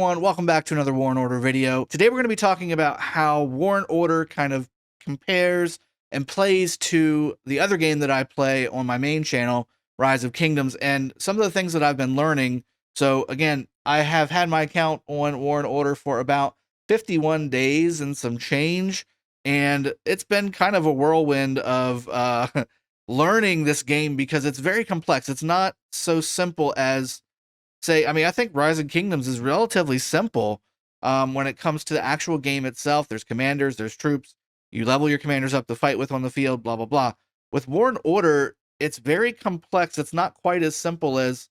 everyone, welcome back to another War and Order video. Today we're going to be talking about how War and Order kind of compares and plays to the other game that I play on my main channel, Rise of Kingdoms, and some of the things that I've been learning. So again, I have had my account on War and Order for about 51 days and some change, and it's been kind of a whirlwind of learning this game because it's very complex. It's not so simple as say, I mean, I think Rise of Kingdoms is relatively simple when it comes to the actual game itself. There's commanders, there's troops. You level your commanders up to fight with on the field, blah, blah, blah. With War and Order, it's very complex. It's not quite as simple as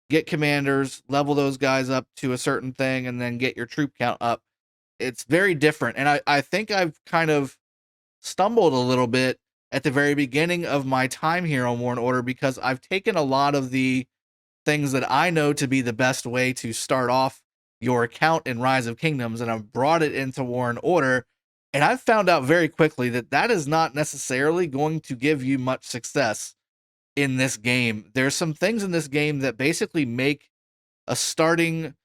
get commanders, level those guys up to a certain thing, and then get your troop count up. It's very different. And I think I've kind of stumbled a little bit at the very beginning of my time here on War and Order because I've taken a lot of the things that I know to be the best way to start off your account in Rise of Kingdoms, and I've brought it into War and Order, and I've found out very quickly that that is not necessarily going to give you much success in this game. There's some things in this game that basically make a starting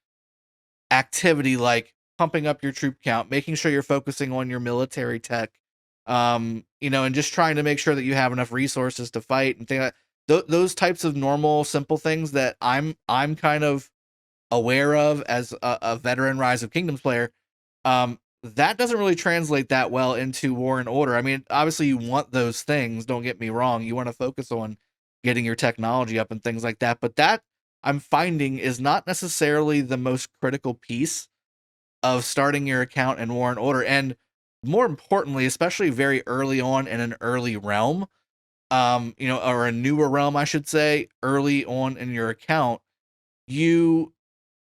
activity like pumping up your troop count, making sure you're focusing on your military tech, and just trying to make sure that you have enough resources to fight and things like those types of normal, simple things that I'm kind of aware of as a veteran Rise of Kingdoms player. That doesn't really translate that well into War and Order. I mean, obviously you want those things, don't get me wrong. You want to focus on getting your technology up and things like that. But that, I'm finding, is not necessarily the most critical piece of starting your account in War and Order. And more importantly, especially very early on in an early realm, or a newer realm, I should say, early on in your account, you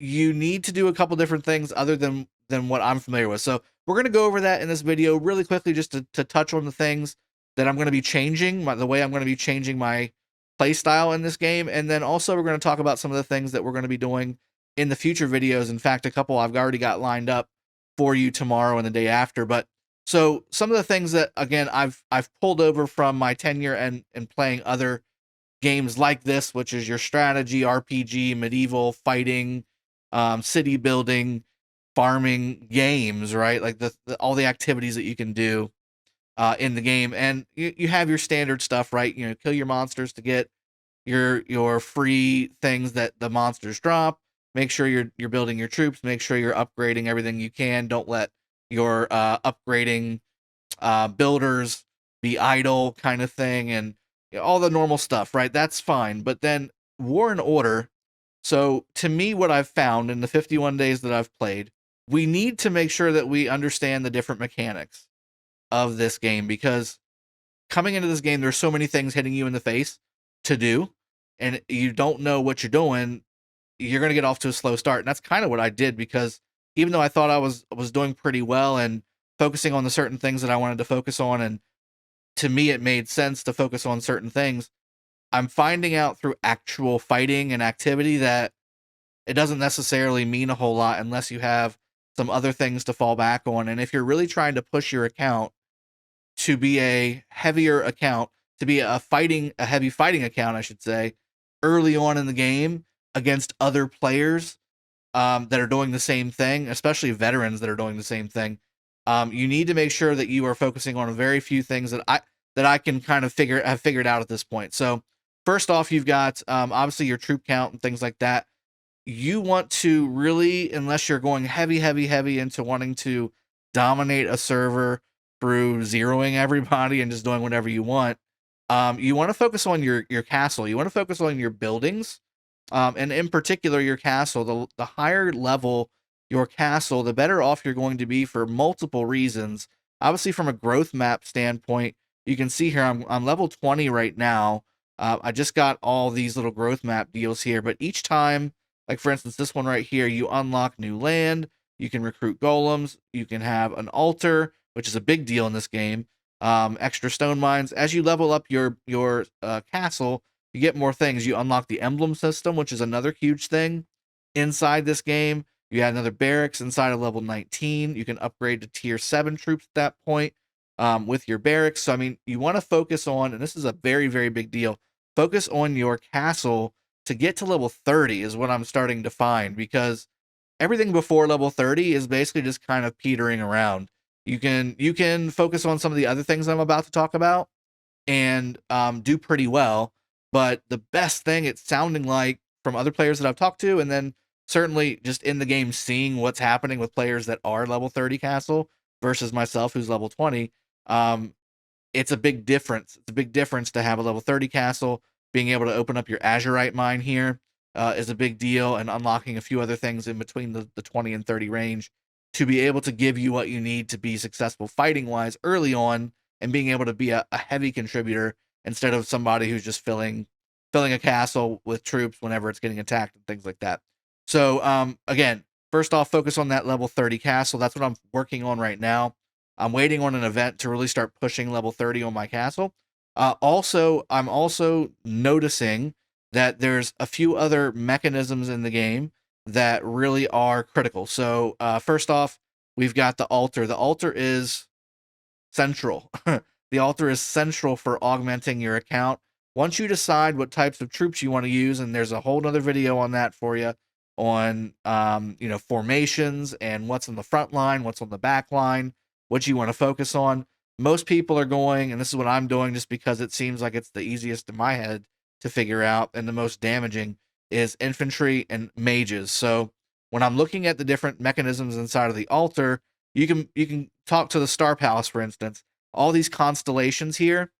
need to do a couple different things other than what I'm familiar with. So we're going to go over that in this video really quickly, just to touch on the things that I'm going to be changing, the way I'm going to be changing my play style in this game. And then also we're going to talk about some of the things that we're going to be doing in the future videos. In fact, a couple I've already got lined up for you tomorrow and the day after. But so some of the things that, again, I've pulled over from my tenure and playing other games like this, which is your strategy, RPG, medieval, fighting, city building, farming games, right? Like all the activities that you can do in the game. And you have your standard stuff, right? Kill your monsters to get your free things that the monsters drop. Make sure you're building your troops. Make sure you're upgrading everything you can. Don't let your upgrading builders be idle, kind of thing, and all the normal stuff, right? That's fine. But then War and Order. So to me, what I've found in the 51 days that I've played, we need to make sure that we understand the different mechanics of this game, because coming into this game, there's so many things hitting you in the face to do, and you don't know what you're doing. You're going to get off to a slow start. And that's kind of what I did, because even though I thought I was doing pretty well and focusing on the certain things that I wanted to focus on, and to me it made sense to focus on certain things, I'm finding out through actual fighting and activity that it doesn't necessarily mean a whole lot unless you have some other things to fall back on. And if you're really trying to push your account to be a heavier account, to be a heavy fighting account, I should say, early on in the game against other players that are doing the same thing, especially veterans that are doing the same thing, you need to make sure that you are focusing on a very few things that I can kind of have figured out at this point. So first off, you've got obviously your troop count and things like that. You want to really, unless you're going heavy into wanting to dominate a server through zeroing everybody and just doing whatever you want, you want to focus on your castle. You want to focus on your buildings, and in particular your castle. The higher level your castle, the better off you're going to be for multiple reasons. Obviously, from a growth map standpoint, you can see here I'm level 20 right now. I just got all these little growth map deals here, but each time, like for instance, this one right here, you unlock new land, you can recruit golems, you can have an altar, which is a big deal in this game, extra stone mines. As you level up your castle, you get more things. You unlock the emblem system, which is another huge thing inside this game. You add another barracks inside of level 19. You can upgrade to tier 7 troops at that point with your barracks. So, I mean, you want to focus on, and this is a very, very big deal, focus on your castle to get to level 30 is what I'm starting to find, because everything before level 30 is basically just kind of petering around. You can focus on some of the other things I'm about to talk about and do pretty well. But the best thing it's sounding like from other players that I've talked to, and then certainly just in the game seeing what's happening with players that are level 30 castle versus myself who's level 20, it's a big difference. It's a big difference to have a level 30 castle. Being able to open up your Azurite mine here is a big deal, and unlocking a few other things in between the 20 and 30 range to be able to give you what you need to be successful fighting wise early on, and being able to be a heavy contributor instead of somebody who's just filling a castle with troops whenever it's getting attacked and things like that. So again, first off, focus on that level 30 castle. That's what I'm working on right now. I'm waiting on an event to really start pushing level 30 on my castle. I'm also noticing that there's a few other mechanisms in the game that really are critical. So first off, we've got the altar. The altar is central. The altar is central for augmenting your account. Once you decide what types of troops you want to use, and there's a whole nother video on that for you on formations and what's on the front line, what's on the back line, what you want to focus on. Most people are going, and this is what I'm doing just because it seems like it's the easiest in my head to figure out and the most damaging, is infantry and mages. So when I'm looking at the different mechanisms inside of the altar, you can talk to the Star Palace, for instance. All these constellations here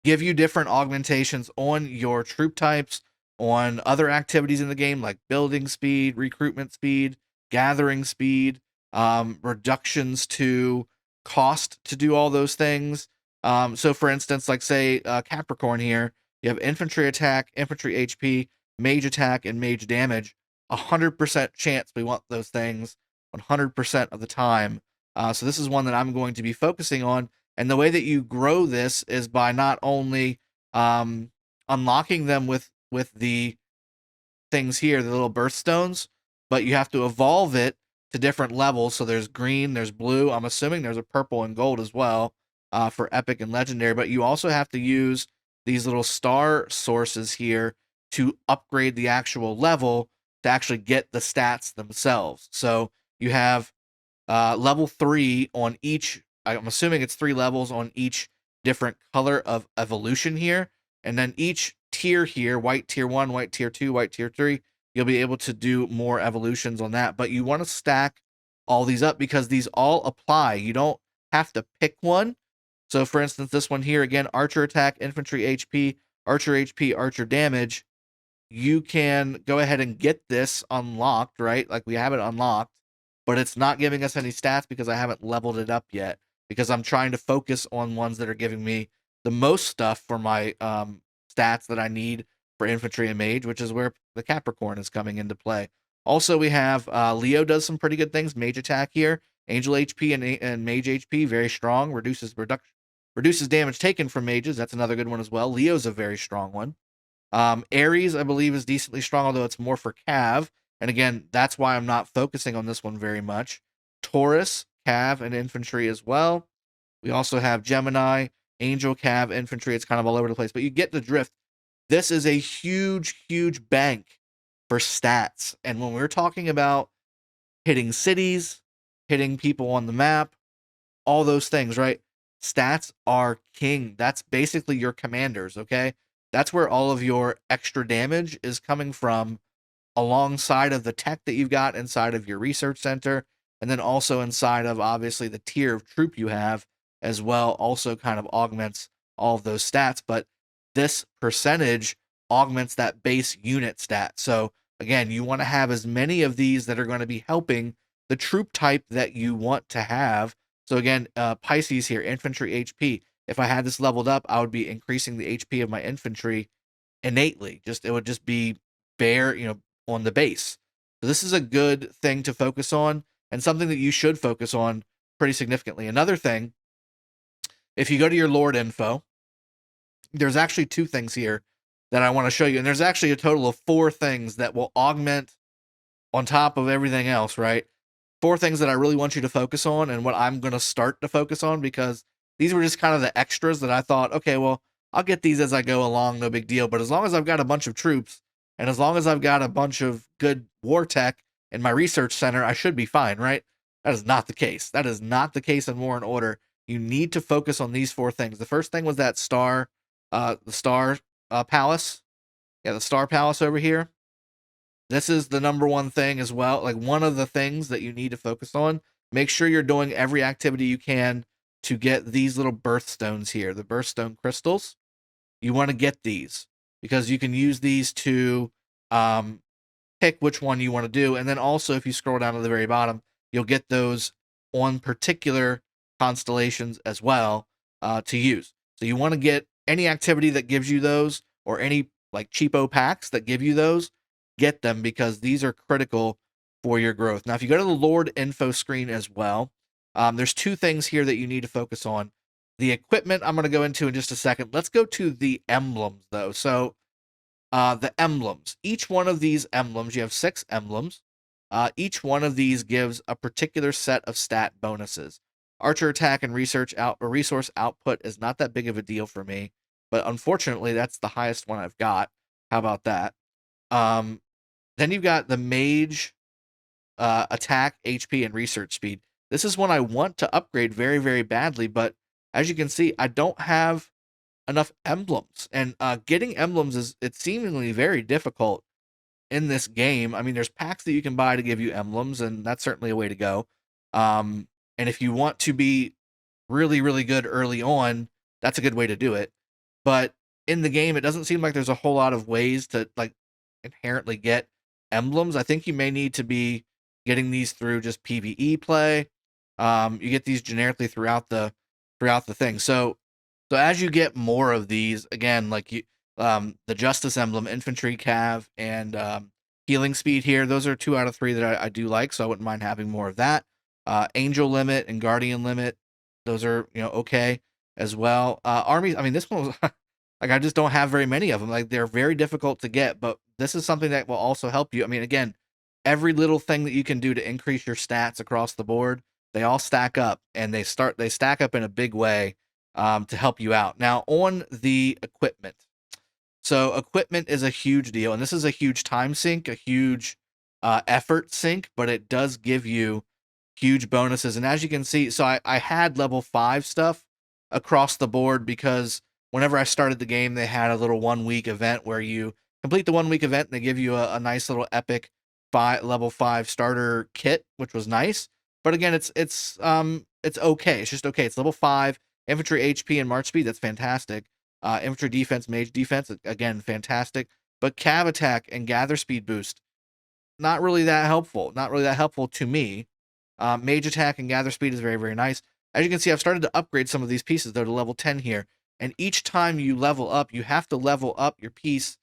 give you different augmentations on your troop types, on other activities in the game like building speed, recruitment speed, gathering speed, reductions to cost to do all those things. So for instance, like say Capricorn here, you have infantry attack, infantry HP, mage attack, and mage damage. 100% chance we want those things 100% of the time. So this is one that I'm going to be focusing on. And the way that you grow this is by not only unlocking them with the things here, the little birthstones, but you have to evolve it to different levels. So there's green, there's blue. I'm assuming there's a purple and gold as well for epic and legendary. But you also have to use these little star sources here to upgrade the actual level to actually get the stats themselves. So you have level 3 on each. I'm assuming it's 3 levels on each different color of evolution here. And then each tier here, white tier 1, white tier 2, white tier 3, you'll be able to do more evolutions on that. But you want to stack all these up because these all apply. You don't have to pick one. So for instance, this one here, again, archer attack, infantry HP, archer damage. You can go ahead and get this unlocked, right? Like we have it unlocked, but it's not giving us any stats because I haven't leveled it up yet, because I'm trying to focus on ones that are giving me the most stuff for my stats that I need for infantry and mage, which is where the Capricorn is coming into play. Also, we have Leo does some pretty good things. Mage attack here, angel HP and mage HP, very strong. Reduces damage taken from mages. That's another good one as well. Leo's a very strong one. Aries, I believe, is decently strong, although it's more for Cav. And again, that's why I'm not focusing on this one very much. Taurus, Cav, and infantry as well. We also have Gemini, Angel, Cav, infantry. It's kind of all over the place, but you get the drift. This is a huge, huge bank for stats. And when we're talking about hitting cities, hitting people on the map, all those things, right? Stats are king. That's basically your commanders, okay? That's where all of your extra damage is coming from, alongside of the tech that you've got inside of your research center, and then also inside of obviously the tier of troop you have as well, also kind of augments all of those stats. But this percentage augments that base unit stat. So again, you want to have as many of these that are going to be helping the troop type that you want to have. So again, Pisces here, infantry HP. If I had this leveled up, I would be increasing the HP of my infantry innately. It would just be bare, on the base. So this is a good thing to focus on, and something that you should focus on pretty significantly. Another thing, if you go to your Lord info, there's actually 2 things here that I want to show you. And there's actually a total of 4 things that will augment on top of everything else, right? 4 things that I really want you to focus on, and what I'm going to start to focus on, because these were just kind of the extras that I thought, okay, well, I'll get these as I go along, no big deal. But as long as I've got a bunch of troops, and as long as I've got a bunch of good war tech in my research center, I should be fine, right? That is not the case. That is not the case in War and Order. You need to focus on these 4 things. The first thing was that the star palace. Yeah, the star palace over here. This is the number one thing as well. Like, one of the things that you need to focus on. Make sure you're doing every activity you can to get these little birthstones here, the birthstone crystals. You want to get these because you can use these to pick which one you want to do. And then also, if you scroll down to the very bottom, you'll get those on particular constellations as well to use. So you want to get any activity that gives you those, or any like cheapo packs that give you those, get them, because these are critical for your growth. Now, if you go to the Lord info screen as well, there's 2 things here that you need to focus on. The equipment I'm going to go into in just a second. Let's go to the emblems, though. So the emblems. Each one of these emblems, you have 6 emblems. Each one of these gives a particular set of stat bonuses. Archer attack and resource output is not that big of a deal for me, but unfortunately, that's the highest one I've got. How about that? Then you've got the mage attack, HP, and research speed. This is one I want to upgrade very, very badly, but as you can see, I don't have enough emblems, and getting emblems it's seemingly very difficult in this game. I mean, there's packs that you can buy to give you emblems, and that's certainly a way to go. And if you want to be really, really good early on, that's a good way to do it. But in the game, it doesn't seem like there's a whole lot of ways to like inherently get emblems. I think you may need to be getting these through just PvE play. You get these generically throughout the thing. So as you get more of these, again, like the Justice emblem, infantry, cav, and healing speed here, those are 2 out of 3 that I do like, so I wouldn't mind having more of that. Angel limit and Guardian limit, those are okay as well. Armies, I mean, this one was like, I just don't have very many of them. Like, they're very difficult to get, but this is something that will also help you. I mean, again, every little thing that you can do to increase your stats across the board, they all stack up, and they stack up in a big way to help you out. Now, on the equipment. So equipment is a huge deal, and this is a huge time sink, a huge effort sink, but it does give you huge bonuses. And as you can see, so I had level 5 stuff across the board, because whenever I started the game, they had a little 1-week event where you complete the 1-week event, and they give you a nice little epic level 5 starter kit, which was nice. But again, it's okay. It's just okay. It's level 5. Infantry HP and march speed, that's fantastic. Infantry defense, mage defense, again, fantastic. But cav attack and gather speed boost, not really that helpful. Not really that helpful to me. Mage attack and gather speed is very, very nice. As you can see, I've started to upgrade some of these pieces, though, to level 10 here. And each time you level up, you have to level up your piece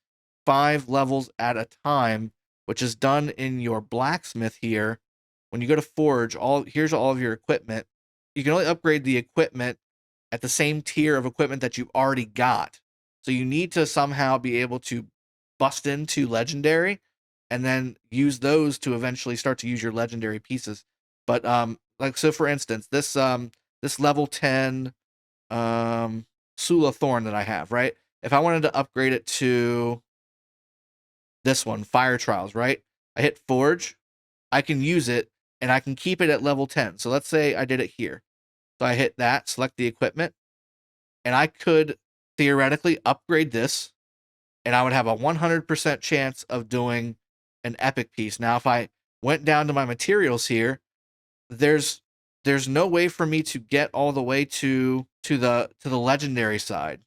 5 levels at a time, which is done in your blacksmith here. When you go to forge, here's all of your equipment. You can only upgrade the equipment at the same tier of equipment that you've already got. So you need to somehow be able to bust into legendary and then use those to eventually start to use your legendary pieces. But like, so for instance, this level 10 Sula Thorn that I have, right? If I wanted to upgrade it to this one, Fire Trials, right? I hit Forge, I can use it, and I can keep it at level 10. So let's say I did it here. So I hit that, select the equipment, and I could theoretically upgrade this, and I would have a 100% chance of doing an epic piece. Now, if I went down to my materials here, there's no way for me to get all the way to the legendary side.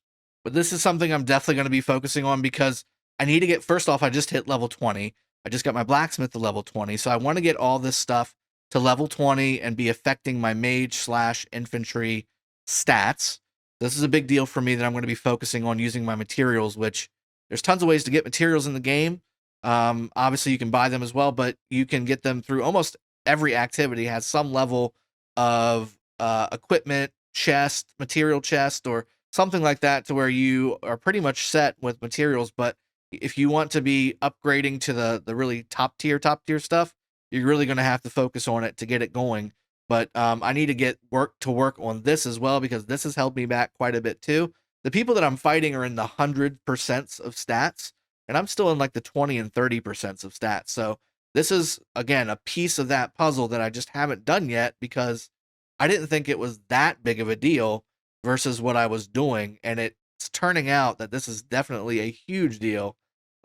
But this is something I'm definitely going to be focusing on, because I need to get, first off, I just hit level 20. I just got my blacksmith to level 20. So I want to get all this stuff to level 20 and be affecting my mage/infantry stats. This is a big deal for me, that I'm going to be focusing on using my materials, which there's tons of ways to get materials in the game. Obviously, you can buy them as well, but you can get them through almost every activity. Has some level of equipment chest, material chest, or something like that, to where you are pretty much set with materials. But if you want to be upgrading to the really top tier stuff, you're really going to have to focus on it to get it going. But I need to get work on this as well, because this has held me back quite a bit too. The people that I'm fighting are in the 100% of stats, and I'm still in like the 20 and 30% of stats. So this is, again, a piece of that puzzle that I just haven't done yet because I didn't think it was that big of a deal versus what I was doing. And it's turning out that this is definitely a huge deal.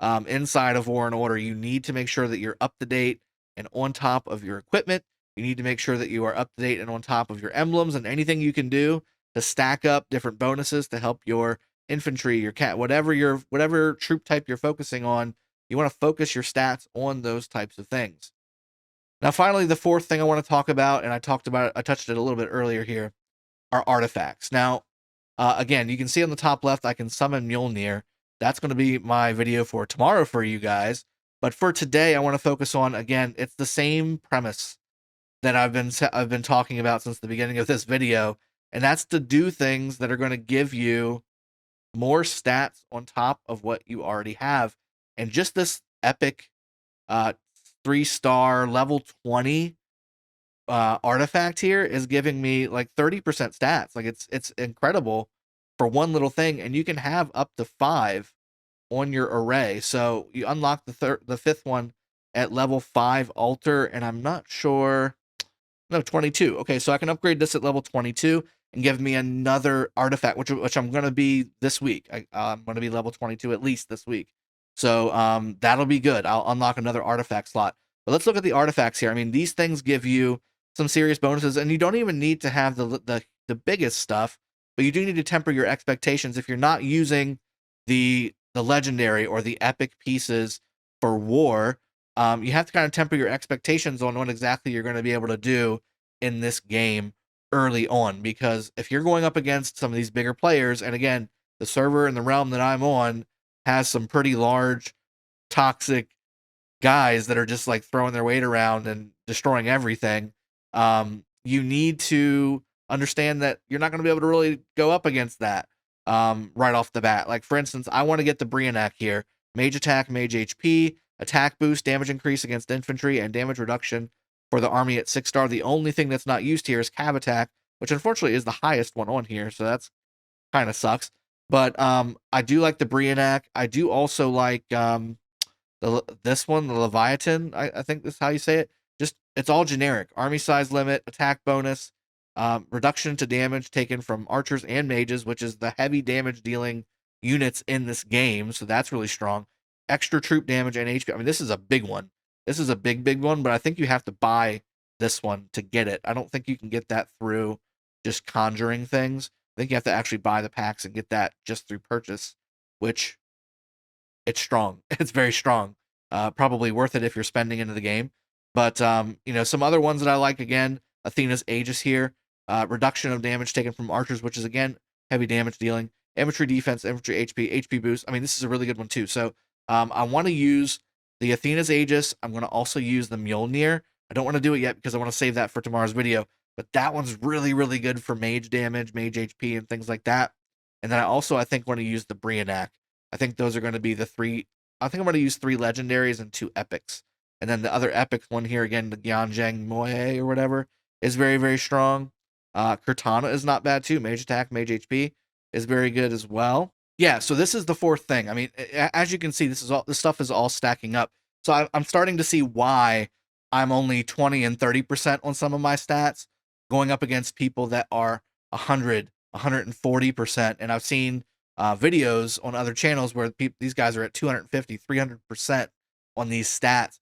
Inside of War and Order, you need to make sure that you're up to date and on top of your equipment. You need to make sure that you are up to date and on top of your emblems and anything you can do to stack up different bonuses to help your infantry, your cat, whatever troop type you're focusing on. You want to focus your stats on those types of things. Now, finally, the fourth thing I want to talk about, and I touched it a little bit earlier here, are artifacts. Now, again, you can see on the top left, I can summon Mjolnir. That's going to be my video for tomorrow for you guys. But for today, I want to focus on, again, it's the same premise that I've been talking about since the beginning of this video, and that's to do things that are going to give you more stats on top of what you already have. And just this epic 3-star level 20 artifact here is giving me like 30% stats. Like it's incredible for one little thing, and you can have up to 5 on your array. So you unlock the fifth one at level 5 altar, and I'm not sure. No, 22. Okay, so I can upgrade this at level 22 and give me another artifact, which I'm going to be this week. I'm going to be level 22 at least this week. So that'll be good. I'll unlock another artifact slot. But let's look at the artifacts here. I mean, these things give you some serious bonuses, and you don't even need to have the biggest stuff, but you do need to temper your expectations if you're not using the legendary or the epic pieces for war. You have to kind of temper your expectations on what exactly you're going to be able to do in this game early on, because if you're going up against some of these bigger players, and again, the server and the realm that I'm on has some pretty large, toxic guys that are just like throwing their weight around and destroying everything, you need to understand that you're not going to be able to really go up against that right off the bat. Like, for instance, I want to get the Brianak here. Mage attack, mage HP, attack boost, damage increase against infantry, and damage reduction for the army at 6-star. The only thing that's not used here is cav attack, which unfortunately is the highest one on here, so that's kind of sucks. But I do like the Brianak. I do also like this one, the Leviathan. I think this is how you say it. Just, it's all generic. Army size limit, attack bonus, reduction to damage taken from archers and mages, which is the heavy damage dealing units in this game, so that's really strong. Extra troop damage and HP. I mean, this is a big one. This is a big one, but I think you have to buy this one to get it. I don't think you can get that through just conjuring things. I think you have to actually buy the packs and get that just through purchase, which it's strong. It's very strong. Probably worth it if you're spending into the game. But some other ones that I like, again, Athena's Aegis here. Reduction of damage taken from archers, which is, again, heavy damage dealing. Infantry defense, infantry HP boost. I mean, this is a really good one too. So I want to use the Athena's Aegis. I'm going to also use the Mjolnir. I don't want to do it yet because I want to save that for tomorrow's video. But that one's really, really good for mage damage, mage HP, and things like that. And then I think want to use the Brianak. I think those are going to be the 3. I think I'm going to use 3 legendaries and 2 epics. And then the other epic one here, again, the Gyanjang Moe or whatever, is very, very strong. Cortana is not bad too. Mage attack, mage HP is very good as well. Yeah, so this is the fourth thing. I mean, as you can see, this stuff is all stacking up. So I'm starting to see why I'm only 20 and 30% on some of my stats, going up against people that are 100, 140%. And I've seen videos on other channels where these guys are at 250, 300% on these stats.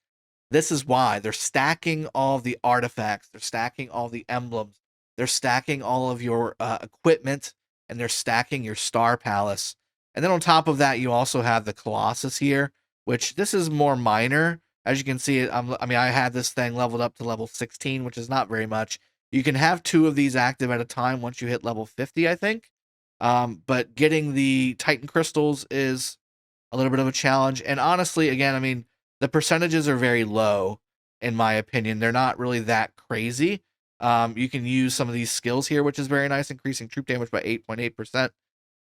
This is why they're stacking all the artifacts, they're stacking all the emblems, they're stacking all of your equipment, and they're stacking your Star Palace. And then on top of that, you also have the Colossus here, which this is more minor. As you can see, I had this thing leveled up to level 16, which is not very much. You can have 2 of these active at a time once you hit level 50, I think. But getting the Titan crystals is a little bit of a challenge. And honestly, again, I mean, the percentages are very low, in my opinion. They're not really that crazy. You can use some of these skills here, which is very nice, increasing troop damage by 8.8%.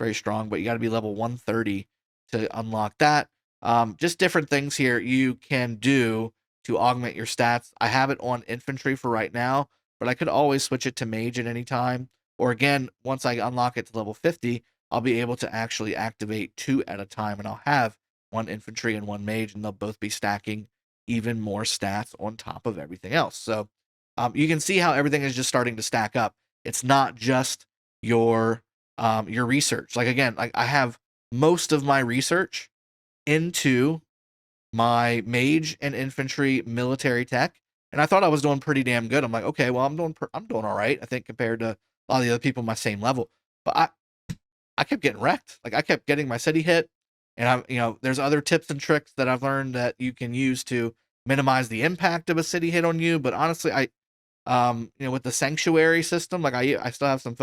Very strong, but you got to be level 130 to unlock that. Just different things here you can do to augment your stats. I have it on infantry for right now, but I could always switch it to mage at any time. Or again, once I unlock it to level 50, I'll be able to actually activate 2 at a time, and I'll have 1 infantry and 1 mage, and they'll both be stacking even more stats on top of everything else. So you can see how everything is just starting to stack up. It's not just your research. Like again, like I have most of my research into my mage and infantry military tech, and I thought I was doing pretty damn good. I'm like, okay, well, I'm doing all right, I think, compared to a lot of the other people my same level. But I kept getting wrecked. Like I kept getting my city hit, and there's other tips and tricks that I've learned that you can use to minimize the impact of a city hit on you. But honestly, with the sanctuary system, like I still have some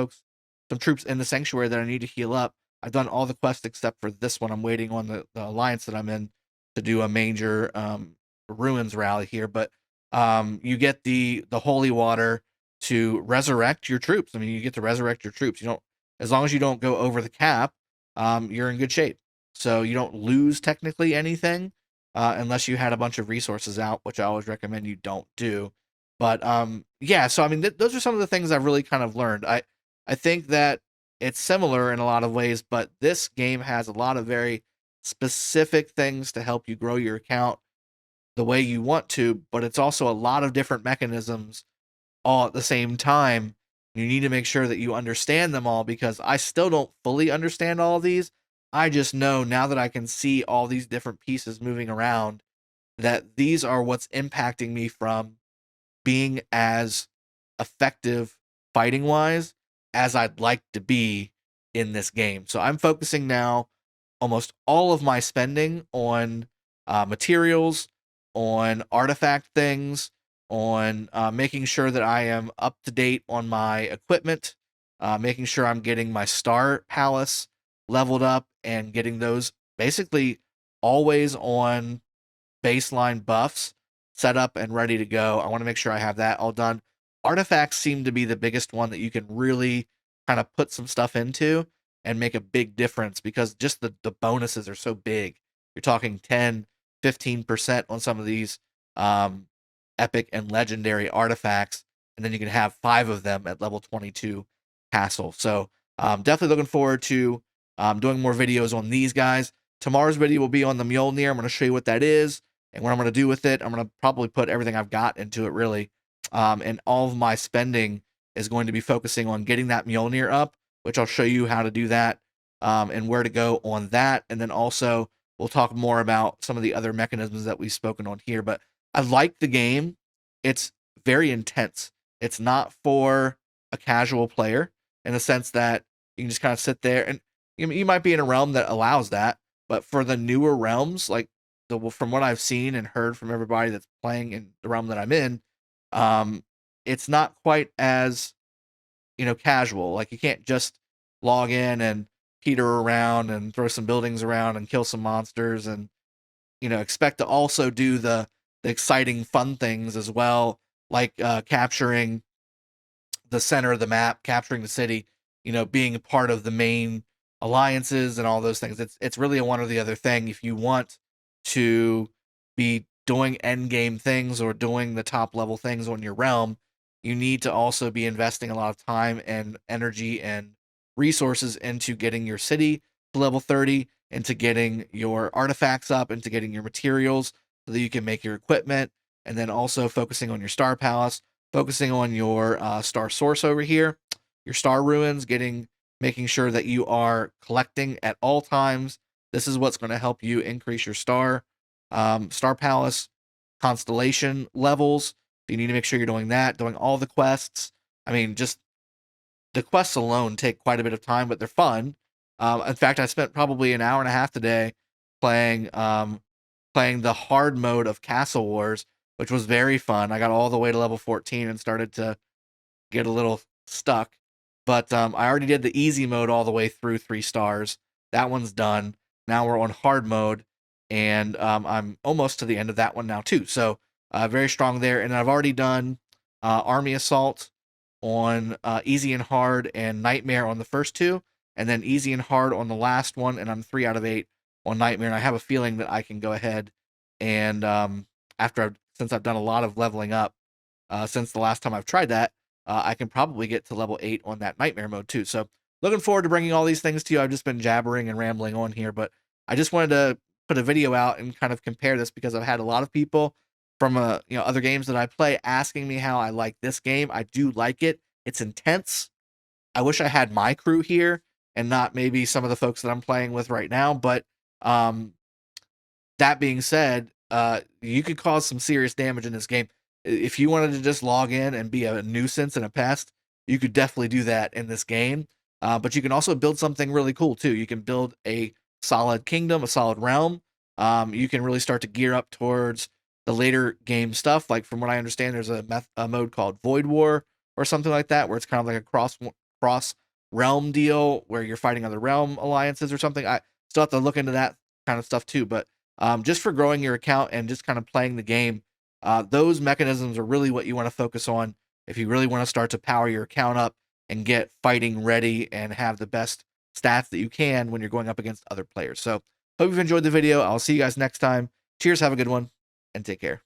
troops in the sanctuary that I need to heal up. I've done all the quests except for this one. I'm waiting on the alliance that I'm in to do a major ruins rally here. But you get the holy water to resurrect your troops. I mean, you get to resurrect your troops. You don't, as long as you don't go over the cap, you're in good shape. So you don't lose technically anything unless you had a bunch of resources out, which I always recommend you don't do. But yeah, so I mean, those are some of the things I've really kind of learned. I think that it's similar in a lot of ways, but this game has a lot of very specific things to help you grow your account the way you want to, but it's also a lot of different mechanisms all at the same time. You need to make sure that you understand them all, because I still don't fully understand all of these. I just know now that I can see all these different pieces moving around that these are what's impacting me from being as effective fighting wise as I'd like to be in this game. So I'm focusing now almost all of my spending on materials, on artifact things, on making sure that I am up to date on my equipment, making sure I'm getting my Star Palace leveled up and getting those basically always on baseline buffs set up and ready to go. I want to make sure I have that all done. Artifacts seem to be the biggest one that you can really kind of put some stuff into and make a big difference, because just the bonuses are so big. You're talking 10, 15% on some of these epic and legendary artifacts, and then you can have 5 of them at level 22 castle. So definitely looking forward to doing more videos on these guys. Tomorrow's video will be on the Mjolnir. I'm going to show you what that is and what I'm going to do with it. I'm going to probably put everything I've got into it, really. And all of my spending is going to be focusing on getting that Mjolnir up, which I'll show you how to do that and where to go on that. And then also we'll talk more about some of the other mechanisms that we've spoken on here. But I like the game. It's very intense. It's not for a casual player, in the sense that you can just kind of sit there, and you might be in a realm that allows that. But for the newer realms, like from what I've seen and heard from everybody that's playing in the realm that I'm in, it's not quite as casual. Like you can't just log in and peter around and throw some buildings around and kill some monsters and expect to also do the exciting fun things as well, like capturing the center of the map, capturing the city, being a part of the main alliances and all those things. It's really a one or the other thing. If you want to be doing end game things or doing the top level things on your realm, you need to also be investing a lot of time and energy and resources into getting your city to level 30, into getting your artifacts up, into getting your materials so that you can make your equipment, and then also focusing on your Star Palace, focusing on your Star Source over here, your Star Ruins, making sure that you are collecting at all times. This is what's going to help you increase your Star Palace constellation levels. You need to make sure you're doing that, doing all the quests. I mean, just the quests alone take quite a bit of time, but they're fun. In fact, I spent probably an hour and a half today playing the hard mode of Castle Wars, which was very fun. I got all the way to level 14 and started to get a little stuck. But I already did the easy mode all the way through 3 stars. That one's done. Now we're on hard mode, and I'm almost to the end of that one now too. So very strong there. And I've already done Army Assault on easy and hard, and Nightmare on the first 2, and then easy and hard on the last one, and I'm 3 out of 8 on Nightmare. And I have a feeling that I can go ahead and since I've done a lot of leveling up since the last time I've tried that, I can probably get to level 8 on that Nightmare mode too. So looking forward to bringing all these things to you. I've just been jabbering and rambling on here, but I just wanted to put a video out and kind of compare this, because I've had a lot of people from other games that I play, asking me how I like this game. I do like it. It's intense. I wish I had my crew here and not maybe some of the folks that I'm playing with right now. But that being said, you could cause some serious damage in this game. If you wanted to just log in and be a nuisance and a pest, you could definitely do that in this game. But you can also build something really cool too. You can build a solid kingdom, a solid realm. You can really start to gear up towards the later game stuff. Like from what I understand, there's a mode called Void War or something like that, where it's kind of like a cross realm deal where you're fighting other realm alliances or something. I still have to look into that kind of stuff too. But just for growing your account and just kind of playing the game, those mechanisms are really what you want to focus on if you really want to start to power your account up and get fighting ready and have the best stats that you can when you're going up against other players. So hope you've enjoyed the video. I'll see you guys next time. Cheers, have a good one, and take care.